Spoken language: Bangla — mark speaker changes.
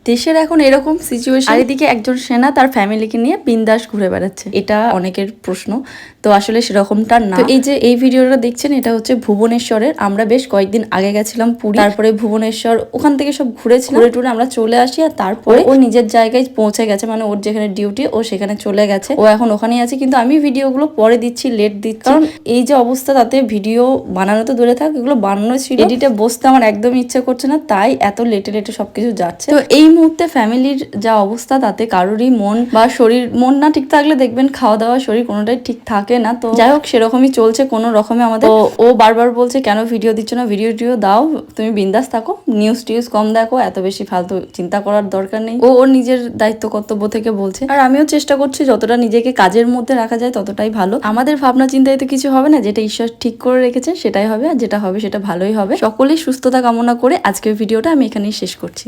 Speaker 1: দেশের এখন এরকম সিচুয়েশন, আর এদিকে একজন সেনা তার ফ্যামিলিকে নিয়ে বিন্দাস ঘুরে বেড়াচ্ছে। এটা অনেকের প্রশ্ন, তো আসলে সেরকমটা না। এই যে এই ভিডিওটা দেখছেন, এটা হচ্ছে ভুবনেশ্বরের। আমরা বেশ কয়েকদিন আগে গেছিলাম পুরী, তারপরে ভুবনেশ্বর, ওখান থেকে সব ঘুরেছিলাম, ঘুরে টুরে আমরা চলে আসি। আর তারপরে ও নিজের জায়গায় পৌঁছে গেছে, মানে ওর যেখানে ডিউটি ও সেখানে চলে গেছে, ও এখন ওখানেই আছে। কিন্তু আমি ভিডিওগুলো পরে দিচ্ছি, লেট দিচ্ছি, কারণ এই যে অবস্থা, তাতে ভিডিও বানানো তো দূরে থাক, এগুলো বানানো ছিল, এডিটে বসতে আমার একদমই ইচ্ছে করছে না, তাই এত লেটে লেটে সবকিছু যাচ্ছে। তো এই মুহূর্তে ফ্যামিলির যা অবস্থা, তাতে কারোরই মন বা শরীর, মন না ঠিক থাকলে দেখবেন খাওয়া দাওয়া শরীর কোনোটাই ঠিক থাকে না। তো যাই হোক, সেরকমই চলছে কোনো রকমে আমাদের। ও বারবার বলছে কেন ভিডিও দিচ্ছ না, ভিডিও দাও, তুমি বিন্দাস থাকো, নিউজ টিউজ কম দেখো, এত বেশি ফালতু চিন্তা করার দরকার নেই। ও ওর নিজের দায়িত্ব কর্তব্য থেকে বলছে, আর আমিও চেষ্টা করছি যতটা নিজেকে কাজের মধ্যে রাখা যায় ততটাই ভালো। আমাদের ভাবনা চিন্তায় তো কিছু হবে না, যেটা ঈশ্বর ঠিক করে রেখেছে সেটাই হবে, আর যেটা হবে সেটা ভালোই হবে। সকলেই সুস্থতা কামনা করে আজকের ভিডিওটা আমি এখানেই শেষ করছি।